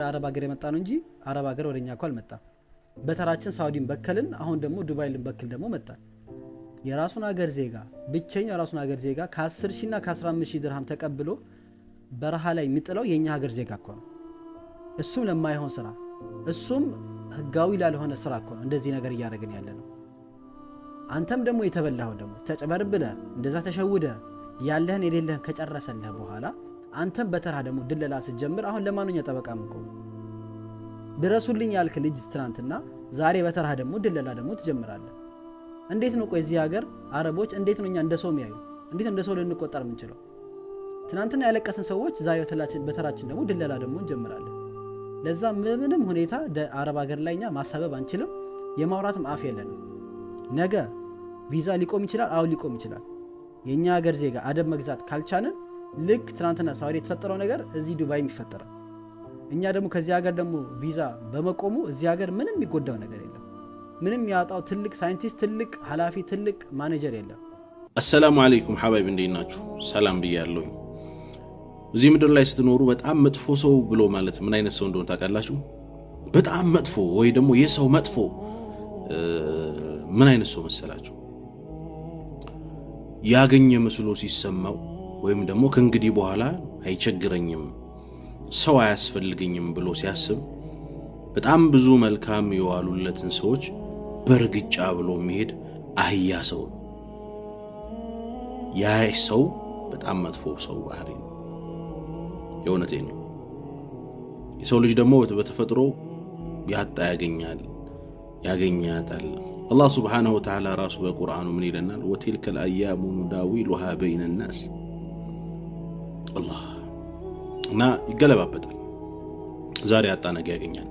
አረብ ሀገር የመጣ ነው እንጂ አረብ ሀገር ወደኛ እኮ አልመጣም። በተራችን ሳውዲን በከልን አሁን ደግሞ ዱባይን በከል ደግሞ መጣ። የራሱን ሀገር ዜጋ ብቸኛው የራሱን ሀገር ዜጋ ከ10,000 እና ከ15,000 ድርሃም ተቀብሎ በረሃ ላይ የሚጥለው የኛ ሀገር ዜጋ እኮ ነው። እሱም ለማይሆን ስራ እሱም ህጋዊ ላልሆነ ስራ እኮ ነው እንደዚህ ነገር እያደረግን ያለ ነው። አንተም ደግሞ የተበላው ደግሞ ተጨበርብለ እንደዛ ተሸውደ ያለህን የሌለህን ከጨረሰልህ በኋላ አንተም በተራ ደግሞ ድለላ ስትጀምር አሁን ለማንኛ ጠበቃም እኮ ድረሱልኝ ያልክ ልጅ ትናንትና ዛሬ በተራ ደግሞ ድለላ ደግሞ ትጀምራለህ። እንዴት ነው ቆይ እዚህ ሀገር አረቦች እንዴት ነው እኛ እንደሰው የሚያዩ እንዴት እንደሰው ልንቆጠር የምንችለው? ትናንትና ያለቀስን ሰዎች ዛሬ በተራችን ደግሞ ድለላ ደግሞ እንጀምራለን። ለዛ ምንም ሁኔታ አረብ ሀገር ላይኛ ማሳበብ አንችልም። የማውራትም አፍ የለንም። ነገ ቪዛ ሊቆም ይችላል። አው ሊቆም ይችላል። የኛ ሀገር ዜጋ አደብ መግዛት ካልቻለን ልክ ትናንትና ሳውዲ የተፈጠረው ነገር እዚህ ዱባይ የሚፈጠረው እኛ ደግሞ ከዚህ ሀገር ደግሞ ቪዛ በመቆሙ እዚህ ሀገር ምንም የሚጎዳው ነገር የለም። ምንም ያጣው ትልቅ ሳይንቲስት ትልቅ ኃላፊ ትልቅ ማኔጀር የለም። አሰላሙ አለይኩም ሐባይብ እንደናችሁ ሰላም ብያለሁ። እዚህ ምድር ላይ ስትኖሩ በጣም መጥፎ ሰው ብሎ ማለት ምን አይነት ሰው እንደሆነ ታውቃላችሁ? በጣም መጥፎ ወይ ደግሞ የሰው መጥፎ ምን አይነት ሰው መሰላችሁ? ያገኘ መስሎ ሲሰማው ወይም ደግሞ ከእንግዲህ በኋላ አይቸግረኝም ሰው አያስፈልገኝም ብሎ ሲያስብ በጣም ብዙ መልካም የዋሉለትን ሰዎች በርግጫ ብሎ የሚሄድ አህያ ሰው ነው። ያ ሰው በጣም መጥፎ ሰው ባህሪ ነው። የእውነቴን ነው። የሰው ልጅ ደግሞ በተፈጥሮ ያጣ ያገኛል ያገኛታል። አላህ ሱብሓነሁ ወተዓላ ራሱ በቁርአኑ ምን ይለናል? ወቲልከ الأيام نداولها بين الناس አላህ እና ይገለባበጣል። ዛሬ ያጣ ነገ ያገኛል።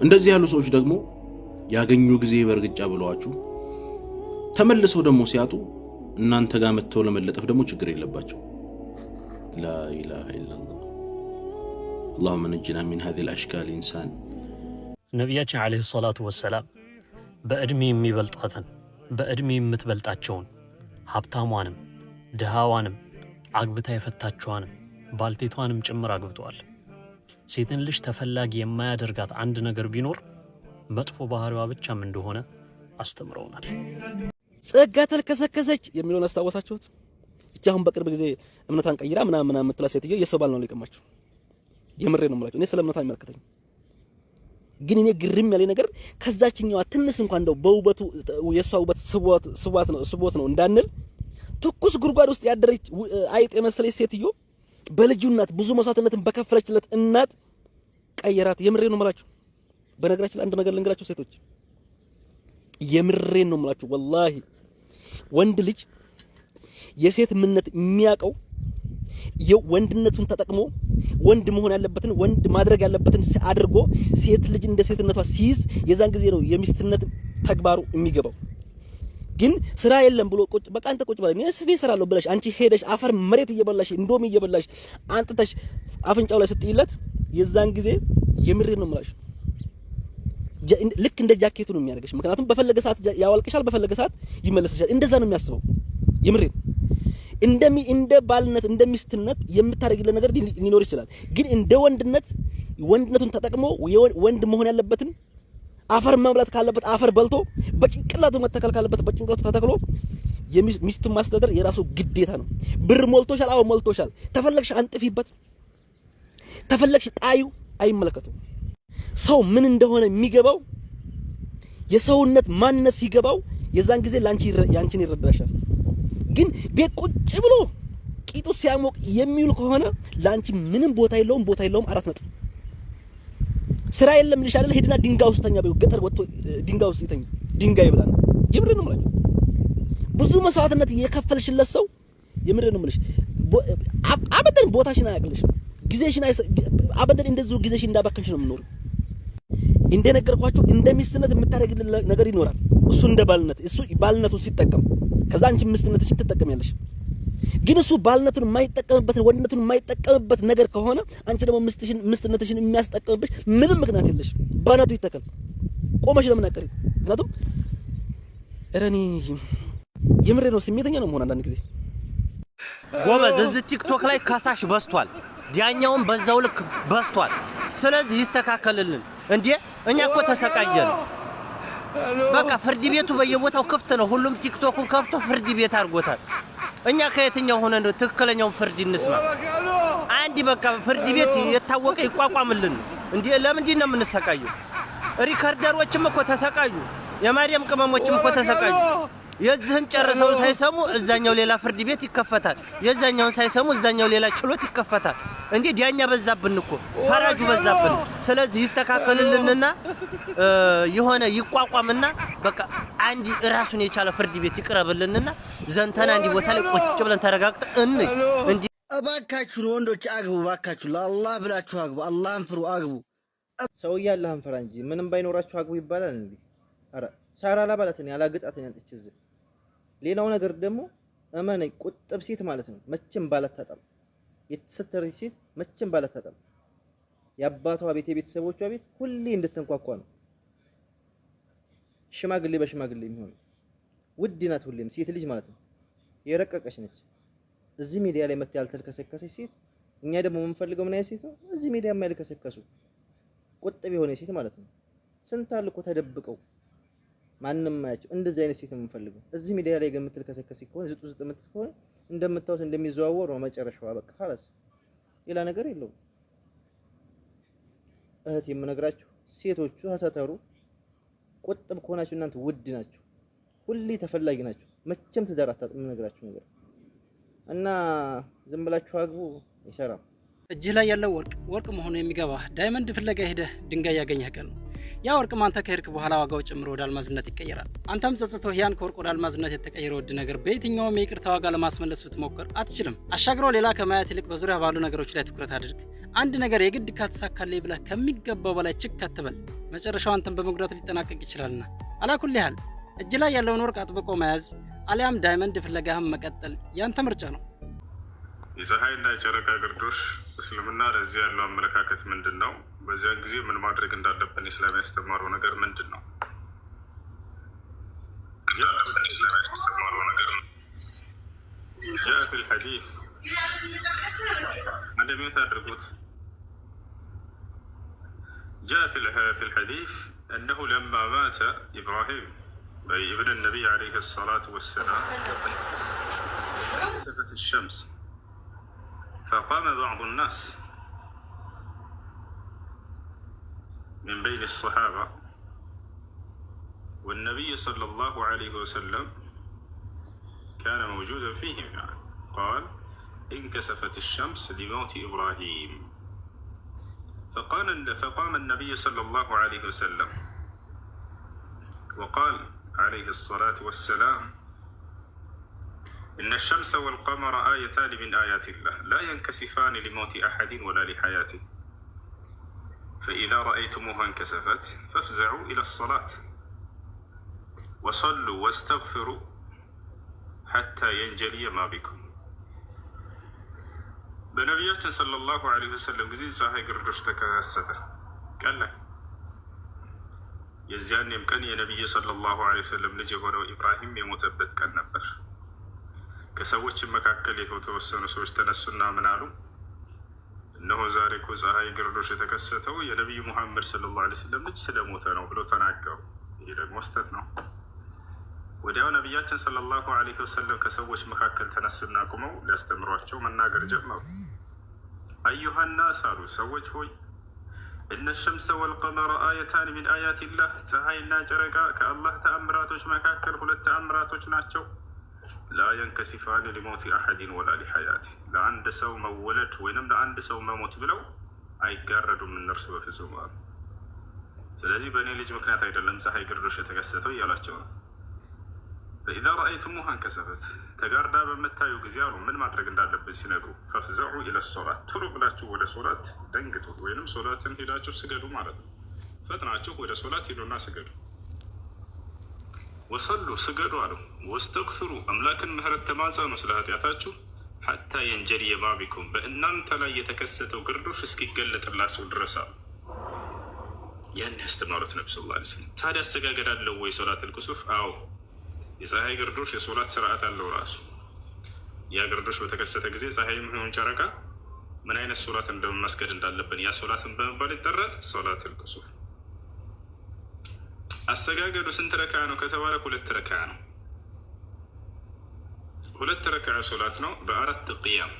እንደዚህ ያሉ ሰዎች ደግሞ ያገኙ ጊዜ በርግጫ ብለዋችሁ ተመልሰው ደግሞ ሲያጡ እናንተ ጋር መተው ለመለጠፍ ደግሞ ችግር የለባቸው። لا إله إلا الله اللهم نجنا من هذه الأشكال الإنسان ነቢያችን አለይሂ ሰላቱ ወሰላም በእድሜ የሚበልጧትን በእድሜ የምትበልጣቸውን ሀብታሟንም ድሃዋንም አግብታ የፈታቸዋንም ባልቴቷንም ጭምር አግብተዋል። ሴትን ልጅ ተፈላጊ የማያደርጋት አንድ ነገር ቢኖር መጥፎ ባህሪዋ ብቻም እንደሆነ አስተምረውናል። ጸጋ ተልከሰከሰች የሚለውን አስታወሳችሁት? እቺ አሁን በቅርብ ጊዜ እምነቷን ቀይራ ምናምን የምትላ ሴትዮ የሰው ባል ነው ሊቀማችሁ። የምሬ ነው የምላችሁ። እኔ ስለ እምነቷ አይመለከተኝም። ግን እኔ ግርም ያለ ነገር ከዛችኛዋ ትንሽ እንኳን እንደው በውበቱ የሷ ውበት ስቦት ነው እንዳንል ትኩስ ጉርጓድ ውስጥ ያደረች አይጥ የመሰለች ሴትዮ በልጁ እናት ብዙ መስዋዕትነትን በከፈለችለት እናት ቀየራት። የምሬን ነው የምላችሁ። በነገራችን አንድ ነገር ልንገራችሁ ሴቶች፣ የምሬን ነው የምላችሁ ወላሂ ወንድ ልጅ የሴት ምንነት የሚያቀው የወንድነቱን ተጠቅሞ ወንድ መሆን ያለበትን ወንድ ማድረግ ያለበትን አድርጎ ሴት ልጅ እንደ ሴትነቷ ሲይዝ የዛን ጊዜ ነው የሚስትነት ተግባሩ የሚገባው። ግን ስራ የለም ብሎ ቁጭ በቃ አንተ ቁጭ ባለኝ እኔ እሰራለሁ ብለሽ አንቺ ሄደሽ አፈር መሬት እየበላሽ እንዶም እየበላሽ አንጥተሽ አፍንጫው ላይ ስትይለት የዛን ጊዜ የምሬን ነው የምላሽ ልክ እንደ ጃኬቱ ነው የሚያደርግሽ። ምክንያቱም በፈለገ ሰዓት ያዋልቅሻል፣ በፈለገ ሰዓት ይመለስሻል። እንደዛ ነው የሚያስበው። የምሬን እንደ ባልነት እንደ ሚስትነት የምታደርግለት ነገር ሊኖር ይችላል። ግን እንደ ወንድነቱን ተጠቅሞ ወንድ መሆን ያለበትን አፈር መብላት ካለበት አፈር በልቶ በጭንቅላቱ መተከል ካለበት በጭንቅላቱ ተተክሎ የሚስቱን ማስተዳደር የራሱ ግዴታ ነው። ብር ሞልቶሻል፣ አዎ ሞልቶሻል። ተፈለግሽ አንጥፊበት፣ ተፈለግሽ ጣዩ፣ አይመለከቱም። ሰው ምን እንደሆነ የሚገባው የሰውነት ማንነት ሲገባው የዛን ጊዜ ያንቺን ይረዳሻል። ግን ቤት ቁጭ ብሎ ቂጡ ሲያሞቅ የሚውል ከሆነ ላንቺ ምንም ቦታ የለውም። አራት ነጥብ። ስራ የለም ልሽ አይደል? ሄድና ድንጋይ ውስጥ ተኛ። ገጠር ወጥቶ ድንጋይ ውስጥ ይተኛ። ድንጋይ ይብላል። የምሬ ነው የምላችሁ። ብዙ መስዋዕትነት የከፈልሽለት ሰው የምሬ ነው የምልሽ አበደን ቦታሽን አያቅልሽ። ጊዜሽን አበደን እንደዚሁ ጊዜሽን እንዳባከንሽ ነው የምኖር። እንደነገርኳችሁ እንደ ሚስትነት የምታደርግልህ ነገር ይኖራል። እሱ እንደ ባልነት እሱ ባልነቱን ሲጠቀም ከዛ አንቺ ሚስትነትሽን ትጠቀሚያለሽ። ግን እሱ ባልነቱን የማይጠቀምበት ወንድነቱን የማይጠቀምበት ነገር ከሆነ አንቺ ደግሞ ሚስትነትሽን የሚያስጠቀምብሽ ምንም ምክንያት የለሽ። ባናቱ ይተከል ቆመሽ ለምን አቀሪ? ምክንያቱም እረኒ የምሬ ነው ስሜተኛ ነው መሆን አንዳንድ ጊዜ ጎበዝ። እዚህ ቲክቶክ ላይ ከሳሽ በስቷል። ዳኛውን በዛው ልክ በስቷል። ስለዚህ ይስተካከልልን እንዴ! እኛ እኮ ተሰቃየን። በቃ ፍርድ ቤቱ በየቦታው ክፍት ነው። ሁሉም ቲክቶኩን ከፍቶ ፍርድ ቤት አድርጎታል። እኛ ከየትኛው ሆነ ነው ትክክለኛውን ፍርድ እንስማ? አንዲ በቃ ፍርድ ቤት የታወቀ ይቋቋምልን እንዴ! ለምንድን ነው የምንሰቃየው? ሪከርደሮችም እኮ ተሰቃዩ። የማርያም ቅመሞችም እኮ ተሰቃዩ። የዚህን ጨርሰው ሳይሰሙ እዛኛው ሌላ ፍርድ ቤት ይከፈታል። የዛኛውን ሳይሰሙ እዛኛው ሌላ ችሎት ይከፈታል። እንዴ ዳኛ በዛብን እኮ ፈራጁ በዛብን። ስለዚህ ይስተካከልልንና የሆነ ይቋቋምና በቃ አንዲ ራሱን የቻለ ፍርድ ቤት ይቅረብልንና ዘንተና አንዲ ቦታ ላይ ቁጭ ብለን ተረጋግጠን እንዴ እባካችሁ ወንዶች አግቡ፣ እባካችሁ ለአላህ ብላችሁ አግቡ። አላህን ፍሩ፣ አግቡ። ሰው ያለህን ፍራ እንጂ ምንም ባይኖራችሁ አግቡ ይባላል እንዴ? አረ ሳራላ ባላተኛ ያላግጣተኛ ጥጭዝ። ሌላው ነገር ደግሞ እመነኝ ቁጥብ ሴት ማለት ነው መቼም ባላታጣም፣ የተሰተረች ሴት መቼም ባላታጣም። የአባቷ ቤት የቤተሰቦቿ ቤት ሁሌ እንድትንኳኳ ነው። ሽማግሌ በሽማግሌ የሚሆን ውድ ናት ሁሌም ሴት ልጅ ማለት ነው። የረቀቀች ነች። እዚህ ሚዲያ ላይ መጥታ ያልተልከሰከሰች ሴት እኛ ደግሞ የምንፈልገው ምን አይነት ሴት ነው? እዚህ ሚዲያ የማይልከሰከሱ ቁጥብ የሆነ ሴት ማለት ነው። ስንት አለ እኮ ተደብቀው ማንንም ማያቸው። እንደዚህ አይነት ሴት ነው የምንፈልገው። እዚህ ሚዲያ ላይ ግን የምትልከሰከስ ከሆነ ዝጡ የምትል ከሆነ እንደምታዩት እንደሚዘዋወር ነው መጨረሻዋ። በቃ خلاص ሌላ ነገር የለውም። እህት የምነግራችሁ ሴቶቹ ሀሳተሩ ቁጥብ ከሆናችሁ እናንተ ውድ ናችሁ፣ ሁሌ ተፈላጊ ናችሁ። መቼም ትዳር አታጡም። የምነግራችሁ ነገር እና ዝም ብላችሁ አግቡ፣ አይሰራም። እጅህ ላይ ያለው ወርቅ መሆኑ የሚገባህ ዳይመንድ ፍለጋ ሄደህ ድንጋይ ያገኘህ ቀን ነው። ያ ወርቅም አንተ ከሄድክ በኋላ ዋጋው ጨምሮ ወደ አልማዝነት ይቀየራል። አንተም ጸጽቶህ ያን ከወርቅ ወደ አልማዝነት የተቀየረ ውድ ነገር በየትኛውም የይቅርታ ዋጋ ለማስመለስ ብትሞክር አትችልም። አሻግሮ ሌላ ከማየት ይልቅ በዙሪያ ባሉ ነገሮች ላይ ትኩረት አድርግ። አንድ ነገር የግድ ካልተሳካልኝ ብለህ ከሚገባው በላይ ችክ አትበል። መጨረሻው አንተን በመጉዳት ሊጠናቀቅ ይችላልና። አላኩል ያህል እጅ ላይ ያለውን ወርቅ አጥብቆ መያዝ አሊያም ዳይመንድ ፍለጋህም መቀጠል ያንተ ምርጫ ነው። የፀሐይና የጨረቃ ግርዶሽ እስልምና ለዚህ ያለው አመለካከት ምንድን ነው? በዚያን ጊዜ ምን ማድረግ እንዳለብን ኢስላም ያስተማረው ነገር ምንድን ነው? جاء في الحديث عندما يتعرض جاء في الحديث أنه لما مات إبراهيم أي ابن النبي عليه الصلاة والسلام كسفت الشمس فقام بعض الناس من بين الصحابة والنبي صلى الله عليه وسلم كان موجودا فيهم يعني. قال انكسفت الشمس لموت إبراهيم فقام النبي صلى الله عليه وسلم وقال عليه الصلاة والسلام إن الشمس والقمر آيتان من آيات الله لا ينكسفان لموت أحد ولا لحياته فإذا رأيتموها انكسفت فافزعوا إلى الصلاة وصلوا واستغفروا حتى ينجلي ما بكم بنبياتنا صلى الله عليه وسلم قزين ساهي قردوش تكاسته قال لك يزيان يمكن يا نبي صلى الله عليه وسلم نجي هنا إبراهيم يموتبت كان نبر كسوتش مكاكل يتوسن سوش تنسنا من علو إنه زارك وزاهي قردوش تكاسته يا نبي محمد صلى الله عليه وسلم نجي سلموتنا وبلو تناقوا إلى مستثنى ወዲያው ነቢያችን ሰለላሁ ዐለይሂ ወሰለም ከሰዎች መካከል ተነሱና ቆመው ሊያስተምሯቸው መናገር ጀመሩ። አዩሃ ናስ አሉ፣ ሰዎች ሆይ እነ ሸምሰ ወልቀመረ አየታን ሚን አያቲላህ፣ ፀሐይና ጨረቃ ከአላህ ተአምራቶች መካከል ሁለት ተአምራቶች ናቸው። ላ የንከሲፋን ሊሞቲ አሐድን ወላ ሊሐያቲ፣ ለአንድ ሰው መወለድ ወይንም ለአንድ ሰው መሞት ብለው አይጋረዱም እነርሱ በፍጹም አሉ። ስለዚህ በእኔ ልጅ ምክንያት አይደለም ፀሐይ ግርዶሽ የተከሰተው እያሏቸው ነው። فإذا رأيتموها انكسفت تقاردا بمتايو غزيارو من ما درك እንዳለብን ሲነግሩ فافزعوا إلى الصلاة ቶሎ ብላችሁ ወደ ሶላት ደንግጡ ወይንም ሶላትን ሄዳችሁ ስገዱ ማለት ነው። ፈጥናችሁ ወደ ሶላት ሄዱና ስገዱ። ወሰሉ ስገዱ አሉ። ወስተግፍሩ አምላክን ምህረት ተማጸኑ ስለ ኃጢአታችሁ حتى ينجلي ما بكم በእናንተ ላይ የተከሰተው ግርዶሽ እስኪገለጥላችሁ ድረስ አሉ። ያን ያስተማሩት ነብዩ ሰለላሁ ዐለይሂ ወሰለም። ታዲያ አሰጋገድ አለው ወይ ሶላት الكسوف? አዎ የፀሐይ ግርዶሽ የሶላት ስርዓት አለው ራሱ። ያ ግርዶሽ በተከሰተ ጊዜ ፀሐይም ይሁን ጨረቃ ምን አይነት ሶላት መስገድ እንዳለብን ያ ሶላትን በመባል ይጠራል። ሶላቱል ኩሱፍ አሰጋገዱ ስንት ረካ ነው ከተባለ 2 ረካ ነው። 2 ረካ ሶላት ነው በ4 ቅያም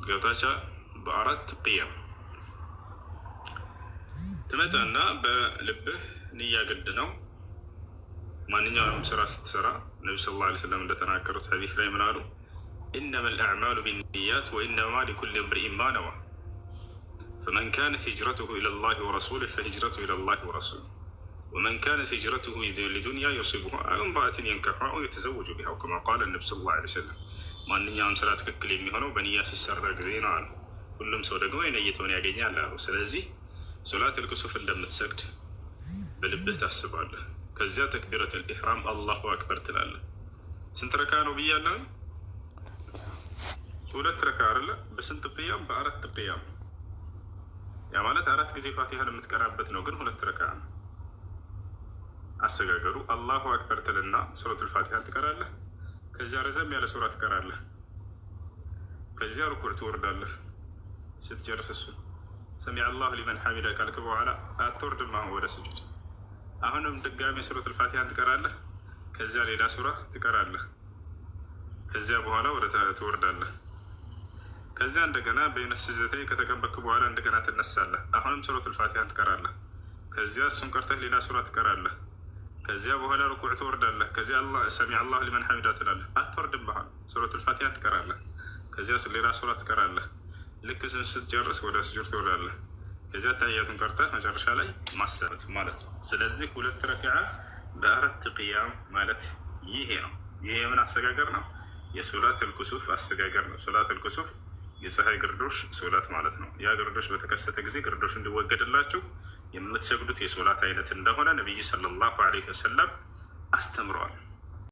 ገብታቻ በ4 ቅያም ትመጣና በልብህ ንያ ግድ ነው። ማንኛውንም ስራ ስትሰራ ነቢ ሰለላሁ ዐለይሂ ወሰለም እንደተናገሩት ሐዲስ ላይ ምን አሉ? ኢነመል አዕማሉ ቢንኒያት ወኢነማ ሊኩሊ እምሪኢን ማ ነዋ ፈመን ካነት ሂጅረቱሁ ኢለላሂ ወረሱሊሂ ፈሂጅረቱሁ ኢለላሂ ወረሱሊሂ ወመን ካነት ሂጅረቱሁ ሊዱንያ ዩሲቡሃ አው ኢምረአትን የንከሑሃ አው የተዘወጁ ቢሃ ከማ ቃለ ነቢ ሰለላሁ ዐለይሂ ወሰለም። ማንኛውም ስራ ትክክል የሚሆነው በንያ ሲሰራ ጊዜ ነው አሉ። ሁሉም ሰው ደግሞ የነየተውን ያገኛል አሉ። ስለዚህ ሶላቱል ኩሱፍ እንደምትሰግድ በልብህ ታስባለህ። ከዚያ ተክቢረቱል ኢሕራም አላሁ አክበር ትላለህ። ስንት ረካ ነው ብያለሁ? 2 ረካ አይደለ? በስንት ቅያም? በ4 ቅያም። ያ ማለት 4 ጊዜ ፋቲሃን የምትቀራበት ነው፣ ግን 2 ረካ ነው አሰጋገሩ። አላሁ አክበር ትልና ሱረቱል ፋቲሃን ትቀራለህ። ከዚያ ረዘም ያለ ሱራ ትቀራለህ። ከዚያ ሩኩዕ ትወርዳለህ። ስትጨርስ እሱ ሰሚዐ አላሁ ሊመን ሐሚደ ካልክ በኋላ አትወርድም አሁን ወደ ስጁድ። አሁንም ድጋሚ ሱረቱል ፋቲሃን ትቀራለህ። ከዚያ ሌላ ሱራ ትቀራለህ። ከዚያ በኋላ ወደ ትወርዳለህ። ከዚያ እንደገና በይነ ሰጅደተይን ከተቀበልክ በኋላ እንደገና ትነሳለህ። አሁንም ሱረቱል ፋቲሃን ትቀራለህ። ከዚያ እሱን ቀርተህ ሌላ ሱራ ትቀራለህ። ከዚያ በኋላ ሩኩዕ ትወርዳለህ። ከዚያ ሰሚዐ አላሁ ሊመን ሐሚደ ትላለህ። አትወርድም አሁን ሱረቱል ፋቲሃን ትቀራለህ። ከዚያ ሌላ ሱራ ትቀራለህ። ልክ ስትጨርስ ወደ ስጁድ ትወርዳለህ። ከዚያ ተህያቱን ቀርተህ መጨረሻ ላይ ማሰረት ማለት ነው። ስለዚህ 2 ረክዓ በ4 ቅያም ማለት ይሄ ነው። ይሄ የምን አሰጋገር ነው? የሶላቱል ኩሱፍ አሰጋገር ነው። ሶላቱል ኩሱፍ የፀሐይ ግርዶሽ ሶላት ማለት ነው። ያ ግርዶሽ በተከሰተ ጊዜ ግርዶሽ እንዲወገድላችሁ የምትሰግዱት የሶላት አይነት እንደሆነ ነቢዩ ሰለላሁ ዐለይሂ ወሰለም አስተምረዋል።